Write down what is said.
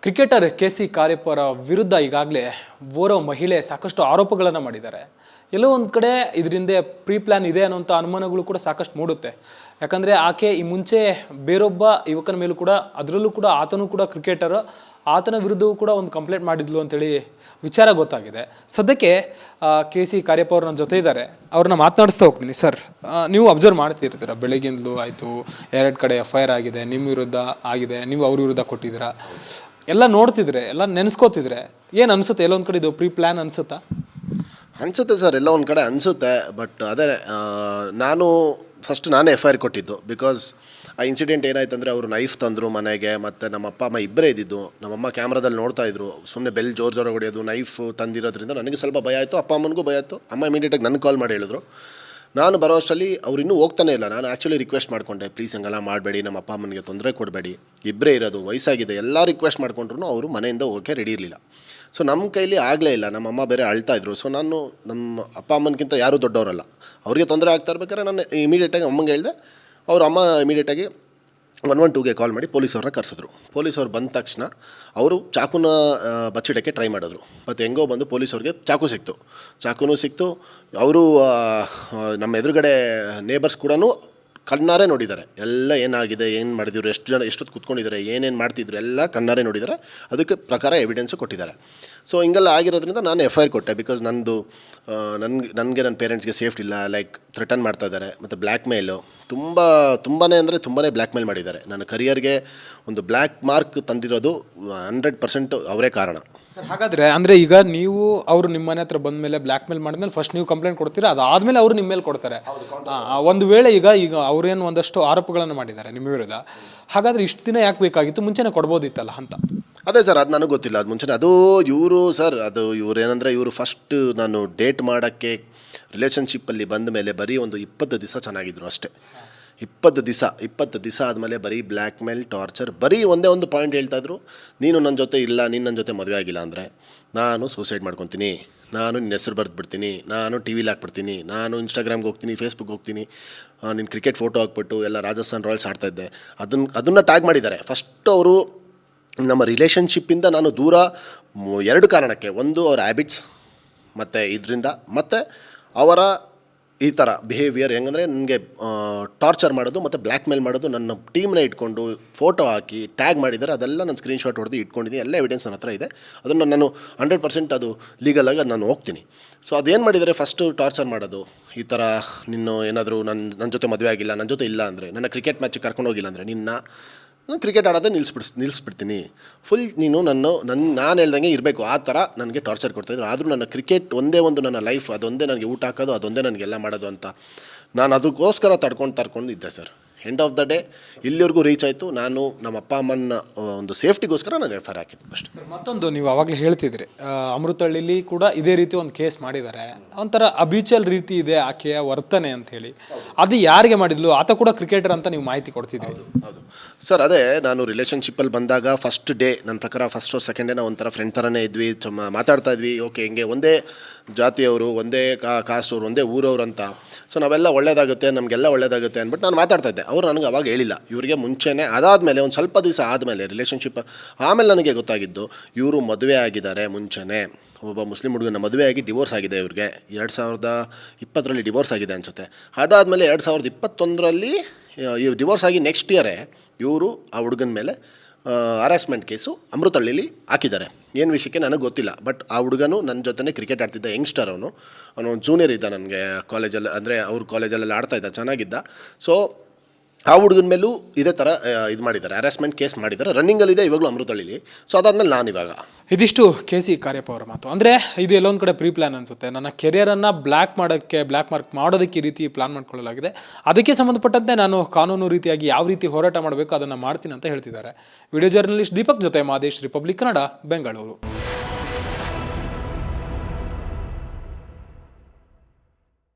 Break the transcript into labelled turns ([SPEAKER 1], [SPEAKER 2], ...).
[SPEAKER 1] Cricketer KC. ಕಾರ್ಯಪ್ಪರ ವಿರುದ್ಧ ಈಗಾಗಲೇ ಓರ್ವ ಮಹಿಳೆ ಸಾಕಷ್ಟು ಆರೋಪಗಳನ್ನು ಮಾಡಿದ್ದಾರೆ. ಎಲ್ಲೋ ಒಂದು ಕಡೆ ಇದರಿಂದ ಪ್ರೀ ಪ್ಲ್ಯಾನ್ ಇದೆ ಅನ್ನೋಂಥ ಅನುಮಾನಗಳು ಕೂಡ ಸಾಕಷ್ಟು ಮೂಡುತ್ತೆ. ಯಾಕಂದರೆ ಆಕೆ ಈ ಮುಂಚೆ ಬೇರೊಬ್ಬ ಯುವಕನ ಮೇಲೂ ಕೂಡ ಅದರಲ್ಲೂ ಕೂಡ ಆತನೂ ಕೂಡ ಕ್ರಿಕೆಟರ್, ಆತನ ವಿರುದ್ಧವೂ ಕೂಡ ಒಂದು ಕಂಪ್ಲೇಂಟ್ ಮಾಡಿದ್ಲು ಅಂತೇಳಿ ವಿಚಾರ ಗೊತ್ತಾಗಿದೆ. ಸದ್ಯಕ್ಕೆ ಕೆ.ಸಿ. ಕಾರ್ಯಪ್ಪ ಅವ್ರು ನನ್ನ ಜೊತೆ ಇದ್ದಾರೆ, ಅವ್ರನ್ನ ಮಾತನಾಡಿಸ್ತಾ ಹೋಗ್ತೀನಿ. ಸರ್, ನೀವು ಅಬ್ಸರ್ವ್ ಮಾಡ್ತಿರ್ತೀರ, ಬೆಳಗ್ಗಿಂದಲೂ ಆಯಿತು 2 ಕಡೆ FIR ಆಗಿದೆ, ನಿಮ್ಮ ವಿರುದ್ಧ ಆಗಿದೆ, ನೀವು ಅವ್ರ ವಿರುದ್ಧ ಕೊಟ್ಟಿದ್ದೀರಾ, ಎಲ್ಲ ನೋಡ್ತಿದ್ರೆ, ಎಲ್ಲ ನೆನೆಸ್ಕೋತಿದ್ರೆ ಏನು ಅನಿಸುತ್ತೆ? ಎಲ್ಲೊಂದು ಕಡೆ ಇದು ಪ್ರೀ ಪ್ಲ್ಯಾನ್ ಅನಿಸುತ್ತಾ?
[SPEAKER 2] ಅನಿಸುತ್ತೆ ಸರ್, ಎಲ್ಲ ಒಂದು ಕಡೆ ಅನಿಸುತ್ತೆ. ಬಟ್ ಅದೇ ನಾನೇ FIR ಕೊಟ್ಟಿದ್ದು. ಬಿಕಾಸ್ ಆ ಇನ್ಸಿಡೆಂಟ್ ಏನಾಯ್ತು ಅಂದರೆ, ಅವರು ನೈಫ್ ತಂದರು ಮನೆಗೆ, ಮತ್ತು ನಮ್ಮ ಅಪ್ಪ ಅಮ್ಮ ಇಬ್ಬರೇ ಇದ್ದಿದ್ದು. ನಮ್ಮಮ್ಮ ಕ್ಯಾಮ್ರಾದಲ್ಲಿ ನೋಡ್ತಾಯಿದ್ರು, ಸುಮ್ಮನೆ ಬೆಲ್ ಜೋರು ಹೊಡೆಯೋದು, ನೈಫ್ ತಂದಿರೋದ್ರಿಂದ ನನಗೆ ಸ್ವಲ್ಪ ಭಯ ಆಯಿತು, ಅಪ್ಪ ಅಮ್ಮನಿಗೂ ಭಯ ಆಯಿತು. ಅಮ್ಮ ಇಮಿಡಿಯೇಟಾಗಿ ನನಗೆ ಕಾಲ್ ಮಾಡಿ ಹೇಳಿದ್ರು. ನಾನು ಬರೋ ಅಷ್ಟರಲ್ಲಿ ಅವ್ರು ಇನ್ನೂ ಹೋಗ್ತಾನೆ ಇಲ್ಲ. ನಾನು ಆ್ಯಕ್ಚುಲಿ ರಿಕ್ವೆಸ್ಟ್ ಮಾಡಿಕೊಂಡೆ, ಪ್ಲೀಸ್ ಹಂಗೆಲ್ಲ ಮಾಡಬೇಡಿ, ನಮ್ಮ ಅಪ್ಪ ಅಮ್ಮನಿಗೆ ತೊಂದರೆ ಕೊಡಬೇಡಿ, ಇಬ್ಬರೇ ಇರೋದು, ವಯಸ್ಸಾಗಿದೆ, ಎಲ್ಲ ರಿಕ್ವೆಸ್ಟ್ ಮಾಡ್ಕೊಂಡ್ರು ಅವರು ಮನೆಯಿಂದ ಹೋಗೋಕ್ಕೆ ರೆಡಿ ಇರಲಿಲ್ಲ. ಸೊ ನಮ್ಮ ಕೈಲಿ ಆಗಲೇ ಇಲ್ಲ. ನಮ್ಮ ಅಮ್ಮ ಬೇರೆ ಅಳ್ತಾಯಿದ್ರು. ಸೊ ನಾನು ನಮ್ಮ ಅಪ್ಪ ಅಮ್ಮನಿಗಿಂತ ಯಾರೂ ದೊಡ್ಡವರಲ್ಲ, ಅವ್ರಿಗೆ ತೊಂದರೆ ಆಗ್ತಾ ಇರ್ಬೇಕಾದ್ರೆ ನಾನು ಇಮಿಡಿಯೇಟಾಗಿ ಅಮ್ಮಂಗೆ ಹೇಳಿದೆ. ಅವ್ರ ಅಮ್ಮ ಇಮಿಡಿಯೇಟಾಗಿ 112ಗೆ ಕಾಲ್ ಮಾಡಿ ಪೊಲೀಸವ್ರನ್ನ ಕರೆಸಿದ್ರು. ಪೊಲೀಸವ್ರು ಬಂದ ತಕ್ಷಣ ಅವರು ಚಾಕುನ ಬಚ್ಚಿಡೋಕ್ಕೆ ಟ್ರೈ ಮಾಡಿದ್ರು. ಮತ್ತು ಹೆಂಗೋ ಬಂದು ಪೊಲೀಸವ್ರಿಗೆ ಚಾಕುನೂ ಸಿಕ್ತು. ಅವರು ನಮ್ಮ ಎದುರುಗಡೆ ನೇಬರ್ಸ್ ಕೂಡ ಕಣ್ಣಾರೆ ನೋಡಿದ್ದಾರೆ, ಎಲ್ಲ ಏನಾಗಿದೆ, ಏನು ಮಾಡಿದ್ರು, ಎಷ್ಟೊತ್ತು ಕೂತ್ಕೊಂಡಿದ್ದಾರೆ, ಏನೇನು ಮಾಡ್ತಿದ್ರು, ಎಲ್ಲ ಕಣ್ಣಾರೆ ನೋಡಿದ್ದಾರೆ. ಅದಕ್ಕೆ ಪ್ರಕಾರ ಎವಿಡೆನ್ಸು ಕೊಟ್ಟಿದ್ದಾರೆ. ಸೊ ಹಿಂಗೆಲ್ಲ ಆಗಿರೋದ್ರಿಂದ ನಾನು FIR ಕೊಟ್ಟೆ. ಬಿಕಾಸ್ ನನಗೆ ನನ್ನ ಪೇರೆಂಟ್ಸ್ಗೆ ಸೇಫ್ಟಿ ಇಲ್ಲ, ಲೈಕ್ ಥ್ರೆಟನ್ ಮಾಡ್ತಾ ಇದ್ದಾರೆ, ಮತ್ತು ಬ್ಲ್ಯಾಕ್ ಮೇಲು ತುಂಬಾ ಬ್ಲ್ಯಾಕ್ ಮೇಲ್ ಮಾಡಿದ್ದಾರೆ. ನನ್ನ ಕರಿಯರ್ಗೆ ಒಂದು ಬ್ಲ್ಯಾಕ್ ಮಾರ್ಕ್ ತಂದಿರೋದು 100% ಅವರೇ ಕಾರಣ.
[SPEAKER 1] ಸರ್, ಹಾಗಾದರೆ ಅಂದರೆ ಈಗ ನೀವು ಅವರು ನಿಮ್ಮ ಮನೆ ಹತ್ರ ಬಂದ ಮೇಲೆ ಬ್ಲ್ಯಾಕ್ ಮೇಲ್ ಮಾಡಿದ್ಮೇಲೆ ಫಸ್ಟ್ ನೀವು ಕಂಪ್ಲೇಂಟ್ ಕೊಡ್ತೀರಾ, ಅದಾದಮೇಲೆ ಅವರು ನಿಮ್ಮ ಮೇಲೆ ಕೊಡ್ತಾರೆ. ಒಂದು ವೇಳೆ ಈಗ ಅವ್ರೇನು ಒಂದಷ್ಟು ಆರೋಪಗಳನ್ನು ಮಾಡಿದ್ದಾರೆ ನಿಮ್ಮ ವಿರುದ್ಧ, ಹಾಗಾದರೆ ಇಷ್ಟು ದಿನ ಯಾಕೆ ಬೇಕಾಗಿತ್ತು? ಮುಂಚೆನೇ ಕೊಡ್ಬೋದಿತ್ತಲ್ಲ ಅಂತ.
[SPEAKER 2] ಅದೇ ಸರ್, ಅದು ನನಗೆ ಗೊತ್ತಿಲ್ಲ. ಅದು ಮುಂಚೆನೇ ಇವರು ಏನಂದರೆ, ಇವರು ಫಸ್ಟ್ ನಾನು ಡೇಟ್ ಮಾಡೋಕ್ಕೆ ರಿಲೇಷನ್ಶಿಪ್ಪಲ್ಲಿ ಬಂದ ಮೇಲೆ ಬರೀ ಒಂದು 20 ದಿವಸ ಚೆನ್ನಾಗಿದ್ರು ಅಷ್ಟೇ. 20 ದಿವಸ ಆದಮೇಲೆ ಬರೀ ಬ್ಲ್ಯಾಕ್ ಮೇಲ್, ಟಾರ್ಚರ್, ಬರೀ ಒಂದೇ ಒಂದು ಪಾಯಿಂಟ್ ಹೇಳ್ತಾಯಿದ್ರು. ನೀನು ನನ್ನ ಜೊತೆ ಇಲ್ಲ, ನೀನು ನನ್ನ ಜೊತೆ ಮದುವೆ ಆಗಿಲ್ಲ ಅಂದರೆ ನಾನು ಸೂಸೈಡ್ ಮಾಡ್ಕೊತೀನಿ, ನಾನು ನಿನ್ನ ಹೆಸರು ಬರೆದ್ಬಿಡ್ತೀನಿ, ನಾನು TVಲಿ ಹಾಕ್ಬಿಡ್ತೀನಿ, ನಾನು ಇನ್ಸ್ಟಾಗ್ರಾಮ್ಗೆ ಹೋಗ್ತೀನಿ, ಫೇಸ್ಬುಕ್ ಹೋಗ್ತೀನಿ, ನಿನ್ನ ಕ್ರಿಕೆಟ್ ಫೋಟೋ ಹಾಕ್ಬಿಟ್ಟು ಎಲ್ಲ ರಾಜಸ್ಥಾನ್ ರಾಯಲ್ಸ್ ಆಡ್ತಾಯಿದ್ದೆ ಅದನ್ನು ಟ್ಯಾಗ್ ಮಾಡಿದ್ದಾರೆ. ಫಸ್ಟು ಅವರು ನಮ್ಮ ರಿಲೇಷನ್ಶಿಪ್ಪಿಂದ ನಾನು ದೂರ 2 ಕಾರಣಕ್ಕೆ. ಒಂದು ಅವರ ಹ್ಯಾಬಿಟ್ಸ್, ಮತ್ತು ಇದರಿಂದ, ಮತ್ತು ಅವರ ಈ ಥರ ಬಿಹೇವಿಯರ್ ಹೆಂಗಂದರೆ, ನನಗೆ ಟಾರ್ಚರ್ ಮಾಡೋದು ಮತ್ತು ಬ್ಲ್ಯಾಕ್ ಮೇಲ್ ಮಾಡೋದು. ನನ್ನ ಟೀಮ್ನ ಇಟ್ಕೊಂಡು ಫೋಟೋ ಹಾಕಿ ಟ್ಯಾಗ್ ಮಾಡಿದ್ದಾರೆ. ಅದೆಲ್ಲ ನಾನು ಸ್ಕ್ರೀನ್ಶಾಟ್ ಹೊಡೆದು ಇಟ್ಕೊಂಡಿದ್ದೀನಿ, ಎಲ್ಲ ಎವಿಡೆನ್ಸ್ ನನ್ನ ಹತ್ರ ಇದೆ. ಅದನ್ನು ನಾನು 100% ಅದು ಲೀಗಲಾಗಿ ನಾನು ಹೋಗ್ತೀನಿ. ಸೊ ಅದೇನು ಮಾಡಿದ್ದಾರೆ, ಫಸ್ಟು ಟಾರ್ಚರ್ ಮಾಡೋದು, ಈ ಥರ ನೀನು ಏನಾದರೂ ನನ್ನ ಜೊತೆ ಮದುವೆ ಆಗಿಲ್ಲ, ನನ್ನ ಜೊತೆ ಇಲ್ಲ ಅಂದರೆ, ನನ್ನ ಕ್ರಿಕೆಟ್ ಮ್ಯಾಚಿಗೆ ಕರ್ಕೊಂಡು ಹೋಗಿಲ್ಲ ಅಂದರೆ ನಾನು ಕ್ರಿಕೆಟ್ ಆಡೋದೇ ನಿಲ್ಲಿಸ್ಬಿಡ್ತೀನಿ, ಫುಲ್ ನೀನು ನಾನು ಹೇಳ್ದಂಗೆ ಇರಬೇಕು, ಆ ಥರ ನನಗೆ ಟಾರ್ಚರ್ ಕೊಡ್ತಾಯಿದ್ರು. ಆದರೂ ನನ್ನ ಕ್ರಿಕೆಟ್ ಒಂದೇ ಒಂದು ನನ್ನ ಲೈಫ್, ಅದೊಂದೇ ನನಗೆ ಊಟ ಹಾಕೋದು, ಅದೊಂದೇ ನನಗೆಲ್ಲ ಮಾಡೋದು ಅಂತ ನಾನು ಅದಕ್ಕೋಸ್ಕರ ತಡ್ಕೊಂಡು ಇದ್ದೆ sir. End of the day ಇಲ್ಲಿವರೆಗೂ ರೀಚ್ ಆಯಿತು. ನಾನು ನಮ್ಮ ಅಪ್ಪ ಅಮ್ಮನ ಒಂದು ಸೇಫ್ಟಿಗೋಸ್ಕರ ನಾನು FIR ಹಾಕಿದ್ದು ಅಷ್ಟೇ.
[SPEAKER 1] ಮತ್ತೊಂದು, ನೀವು ಆವಾಗಲೇ ಹೇಳ್ತಿದ್ರಿ, ಅಮೃತಹಳ್ಳಿಲಿ ಕೂಡ ಇದೇ ರೀತಿ ಒಂದು ಕೇಸ್ ಮಾಡಿದ್ದಾರೆ, ಒಂಥರ ಅಬ್ಯೂಚಲ್ ರೀತಿ ಇದೆ ಆಕೆಯ ವರ್ತನೆ ಅಂತ ಹೇಳಿ. ಅದು ಯಾರಿಗೆ ಮಾಡಿದ್ಲು? ಆತ ಕೂಡ ಕ್ರಿಕೆಟರ್ ಅಂತ ನೀವು ಮಾಹಿತಿ ಕೊಡ್ತಿದ್ರಿ.
[SPEAKER 2] ಹೌದು ಸರ್, ಅದೇ ನಾನು ರಿಲೇಷನ್ಶಿಪ್ಪಲ್ಲಿ ಬಂದಾಗ ಫಸ್ಟ್ ಡೇ ನನ್ನ ಪ್ರಕಾರ ಫಸ್ಟ್ ಸೆಕೆಂಡ್ ಡೇ ನಾವು ಒಂಥರ ಫ್ರೆಂಡ್ ಥರನೇ ಇದ್ವಿ, ಮಾತಾಡ್ತಾ ಇದ್ವಿ. ಓಕೆ, ಹಿಂಗೆ ಒಂದೇ ಜಾತಿಯವರು, ಒಂದೇ ಕಾಸ್ಟ್ ಅವರು, ಒಂದೇ ಊರವ್ರು ಅಂತ. ಸೊ ನಾವೆಲ್ಲ ಒಳ್ಳೇದಾಗುತ್ತೆ, ನಮಗೆಲ್ಲ ಒಳ್ಳೇದಾಗುತ್ತೆ ಅಂದ್ಬಿಟ್ಟು ನಾನು ಮಾತಾಡ್ತಾ ಇದ್ದೆ. ಅವರು ನನಗೆ ಅವಾಗ ಹೇಳಿಲ್ಲ, ಇವರಿಗೆ ಮುಂಚೆನೇ. ಅದಾದಮೇಲೆ ಒಂದು ಸ್ವಲ್ಪ ದಿವಸ ಆದಮೇಲೆ ರಿಲೇಷನ್ಶಿಪ್ ಆಮೇಲೆ ನನಗೆ ಗೊತ್ತಾಗಿದ್ದು, ಇವರು ಮದುವೆ ಆಗಿದ್ದಾರೆ ಮುಂಚೆನೇ. ಒಬ್ಬ ಮುಸ್ಲಿಂ ಹುಡುಗನ ಮದುವೆ ಆಗಿ ಡಿವೋರ್ಸ್ ಆಗಿದೆ ಇವ್ರಿಗೆ. 2020ರಲ್ಲಿ ಡಿವೋರ್ಸ್ ಆಗಿದೆ ಅನಿಸುತ್ತೆ. ಅದಾದಮೇಲೆ 2021ರಲ್ಲಿ ಡಿವೋರ್ಸ್ ಆಗಿ ನೆಕ್ಸ್ಟ್ ಇಯರೇ ಇವರು ಆ ಹುಡುಗನ ಮೇಲೆ ಹರಾಸ್ಮೆಂಟ್ ಕೇಸು ಅಮೃತಹಳ್ಳಿಲಿ ಹಾಕಿದ್ದಾರೆ. ಏನು ವಿಷಯಕ್ಕೆ ನನಗೆ ಗೊತ್ತಿಲ್ಲ. ಬಟ್ ಆ ಹುಡುಗನು ನನ್ನ ಜೊತೆ ಕ್ರಿಕೆಟ್ ಆಡ್ತಿದ್ದ, ಯಂಗ್ಸ್ಟರ್ ಅವನು ಜೂನಿಯರ್ ಇದ್ದ ನನಗೆ ಕಾಲೇಜಲ್ಲಿ, ಅಂದರೆ ಅವ್ರ ಕಾಲೇಜಲ್ಲೆಲ್ಲ ಆಡ್ತಾಯಿದ್ದ, ಚೆನ್ನಾಗಿದ್ದ. ಸೊ ಆ ಹುಡುಗನ ಮೇಲೂ ಇದೇ ಥರ ಇದು ಮಾಡಿದ್ದಾರೆ, ಹರಾಸ್ಮೆಂಟ್ ಕೇಸ್ ಮಾಡಿದ್ದಾರೆ, ರನ್ನಿಂಗಲ್ಲಿದೆ ಇವಾಗಲೂ ಅಮೃತಹಳ್ಳಿಲಿ. ಸೊ ಅದಾದಮೇಲೆ ನಾನು ಇವಾಗ
[SPEAKER 1] ಇದಿಷ್ಟು ಕೆ.ಸಿ. ಕಾರ್ಯಪ್ಪ ಅವರ ಮಾತು. ಅಂದರೆ ಇದು ಎಲ್ಲೊಂದು ಕಡೆ ಪ್ರೀ ಪ್ಲ್ಯಾನ್ ಅನಿಸುತ್ತೆ. ನನ್ನ ಕೆರಿಯರನ್ನು ಬ್ಲ್ಯಾಕ್ ಮಾರ್ಕ್ ಮಾಡೋದಕ್ಕೆ ಈ ರೀತಿ ಪ್ಲಾನ್ ಮಾಡ್ಕೊಳ್ಳಲಾಗಿದೆ. ಅದಕ್ಕೆ ಸಂಬಂಧಪಟ್ಟಂತೆ ನಾನು ಕಾನೂನು ರೀತಿಯಾಗಿ ಯಾವ ರೀತಿ ಹೋರಾಟ ಮಾಡಬೇಕು ಅದನ್ನು ಮಾಡ್ತೀನಿ ಅಂತ ಹೇಳ್ತಿದ್ದಾರೆ. ವಿಡಿಯೋ ಜರ್ನಲಿಸ್ಟ್ ದೀಪಕ್ ಜೊತೆ ಮಾದೇಶ್, ರಿಪಬ್ಲಿಕ್ ಕನ್ನಡ, ಬೆಂಗಳೂರು.